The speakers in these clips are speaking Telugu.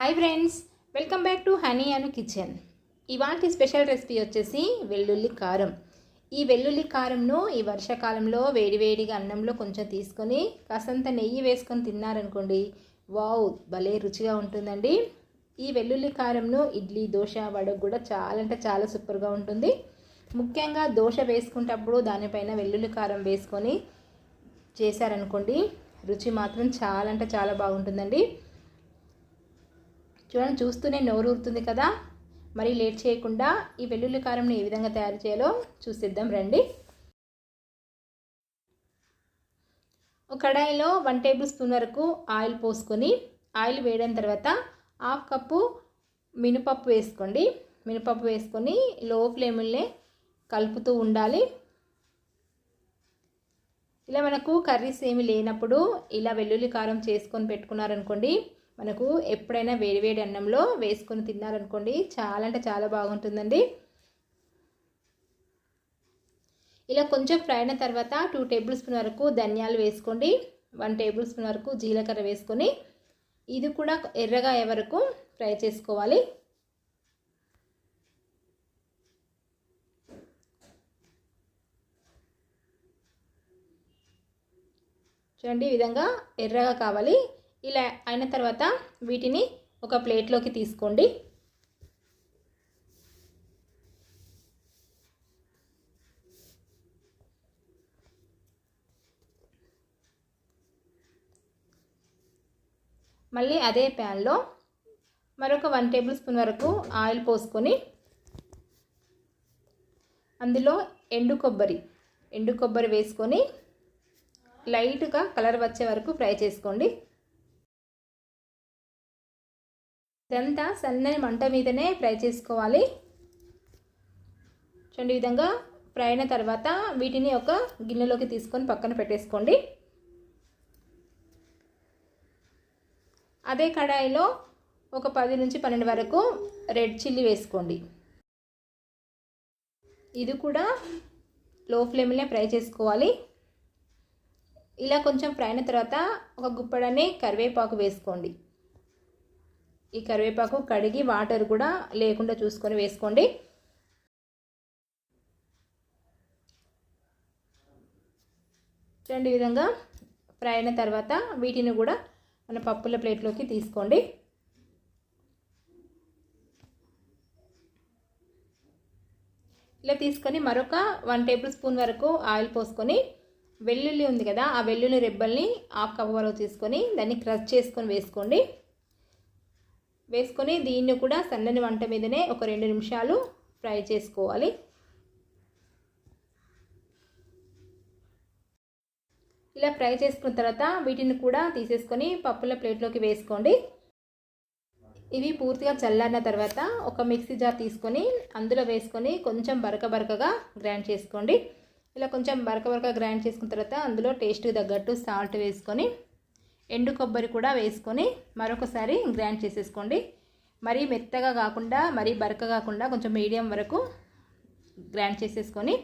Hi friends, welcome back to honey Anu kitchen. ఇవాళ స్పెషల్ రెసిపీ వచ్చేసి వెల్లుల్లి కారం. ఈ వెల్లుల్లి కారంను ఈ వర్షాకాలంలో వేడివేడిగా అన్నంలో కొంచెం తీసుకొని కాసంత నెయ్యి వేసుకొని తిన్నారనుకోండి, వావ్, భలే రుచిగా ఉంటుందండి. ఈ వెల్లుల్లి కారంను ఇడ్లీ, దోశ, వడకు కూడా చాలా అంటే చాలా సూపర్గా ఉంటుంది. ముఖ్యంగా దోశ వేసుకునేటప్పుడు దానిపైన వెల్లుల్లి కారం వేసుకొని చేశారనుకోండి, రుచి మాత్రం చాలా అంటే చాలా బాగుంటుందండి. చూడండి, చూస్తూనే నోరు ఊరుతుంది కదా. మరి లేట్ చేయకుండా ఈ వెల్లుల్లి కారంని ఏ విధంగా తయారు చేయాలో చూసిద్దాం రండి. ఒక కడాయిలో 1 టేబుల్ స్పూన్ వరకు ఆయిల్ పోసుకొని, ఆయిల్ వేయడం తర్వాత 1/2 కప్పు మినపప్పు వేసుకోండి. మినపప్పు వేసుకొని లో ఫ్లేమ్లో కలుపుతూ ఉండాలి. ఇలా మనకు కర్రీస్ ఏమి లేనప్పుడు ఇలా వెల్లుల్లి కారం చేసుకొని పెట్టుకున్నారనుకోండి, మనకు ఎప్పుడైనా వేడివేడి అన్నంలో వేసుకొని తిన్నారనుకోండి, చాలా అంటే చాలా బాగుంటుందండి. ఇలా కొంచెం ఫ్రై అయిన తర్వాత 2 టేబుల్ స్పూన్ వరకు ధనియాలు వేసుకోండి. 1 టేబుల్ స్పూన్ వరకు జీలకర్ర వేసుకొని ఇది కూడా ఎర్రగా అయ్యే వరకు ఫ్రై చేసుకోవాలి. చూడండి, ఈ విధంగా ఎర్రగా కావాలి. ఇలా అయిన తర్వాత వీటిని ఒక ప్లేట్లోకి తీసుకోండి. మళ్ళీ అదే ప్యాన్లో మరొక 1 టేబుల్ స్పూన్ వరకు ఆయిల్ పోసుకొని అందులో ఎండు కొబ్బరి వేసుకొని లైట్గా కలర్ వచ్చే వరకు ఫ్రై చేసుకోండి. ఇదంతా సన్నని మంట మీదనే ఫ్రై చేసుకోవాలి. చూడండి, ఈ విధంగా ఫ్రై అయిన తర్వాత వీటిని ఒక గిన్నెలోకి తీసుకొని పక్కన పెట్టేసుకోండి. అదే కడాయిలో ఒక 10 నుంచి 12 వరకు రెడ్ చిల్లీ వేసుకోండి. ఇది కూడా లో ఫ్లేమ్లో ఫ్రై చేసుకోవాలి. ఇలా కొంచెం ఫ్రై అయిన తర్వాత ఒక గుప్పడని కరివేపాకు వేసుకోండి. ఈ కరివేపాకు కడిగి వాటర్ కూడా లేకుండా చూసుకొని వేసుకోండి. చూడండి, ఈ విధంగా ఫ్రై అయిన తర్వాత వీటిని కూడా మన పప్పుల ప్లేట్లోకి తీసుకోండి. ఇలా తీసుకొని మరొక 1 టేబుల్ స్పూన్ వరకు ఆయిల్ పోసుకొని వెల్లుల్లి ఉంది కదా, ఆ వెల్లుల్లి రెబ్బల్ని 1/2 కప్పు వరకు తీసుకొని దాన్ని క్రష్ చేసుకొని వేసుకొని దీన్ని కూడా సన్నని మంట మీదనే ఒక 2 నిమిషాలు ఫ్రై చేసుకోవాలి. ఇలా ఫ్రై చేసుకున్న తర్వాత వీటిని కూడా తీసేసుకొని పప్పుల ప్లేట్లోకి వేసుకోండి. ఇవి పూర్తిగా చల్లారిన తర్వాత ఒక మిక్సీ జార్ తీసుకొని అందులో వేసుకొని కొంచెం బరకగా గ్రైండ్ చేసుకోండి. ఇలా కొంచెం బరకగా గ్రైండ్ చేసుకున్న తర్వాత అందులో టేస్ట్కి తగ్గట్టు సాల్ట్ వేసుకొని ఎండు కొబ్బరి కూడా వేసుకొని మరొకసారి గ్రైండ్ చేసేసుకోండి. మరీ మెత్తగా కాకుండా మరీ బరక కాకుండా కొంచెం మీడియం వరకు గ్రైండ్ చేసేసుకొని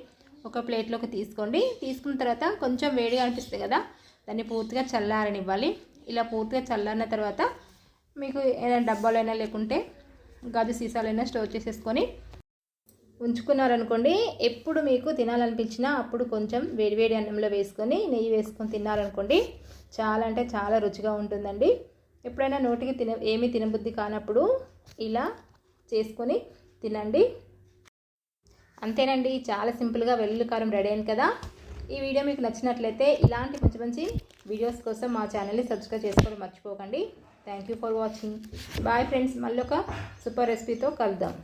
ఒక ప్లేట్లోకి తీసుకోండి. తీసుకున్న తర్వాత కొంచెం వేడిగా అనిపిస్తుంది కదా, దాన్ని పూర్తిగా చల్లారనివ్వాలి. ఇలా పూర్తిగా చల్లారిన తర్వాత మీకు ఏదైనా డబ్బాలైనా లేకుంటే గాజు సీసాలైనా స్టోర్ చేసేసుకొని ఉంచుకున్నారనుకోండి, ఎప్పుడు మీకు తినాలనిపించినా అప్పుడు కొంచెం వేడివేడి అన్నంలో వేసుకొని నెయ్యి వేసుకొని తిన్నారనుకోండి, చాలా అంటే చాలా రుచిగా ఉంటుందండి. ఎప్పుడైనా నోటికి ఏమీ తినబుద్ధి కానప్పుడు ఇలా చేసుకొని తినండి. అంతేనండి, చాలా సింపుల్గా వెల్లుల్లి కారం రెడీ అయింది కదా. ఈ వీడియో మీకు నచ్చినట్లయితే ఇలాంటి మంచి మంచి వీడియోస్ కోసం మా ఛానల్ని సబ్స్క్రైబ్ చేసుకోవడం మర్చిపోకండి. Thank you for watching. Bye friends, మళ్ళీ ఒక సూపర్ రెసిపీతో కలుద్దాం.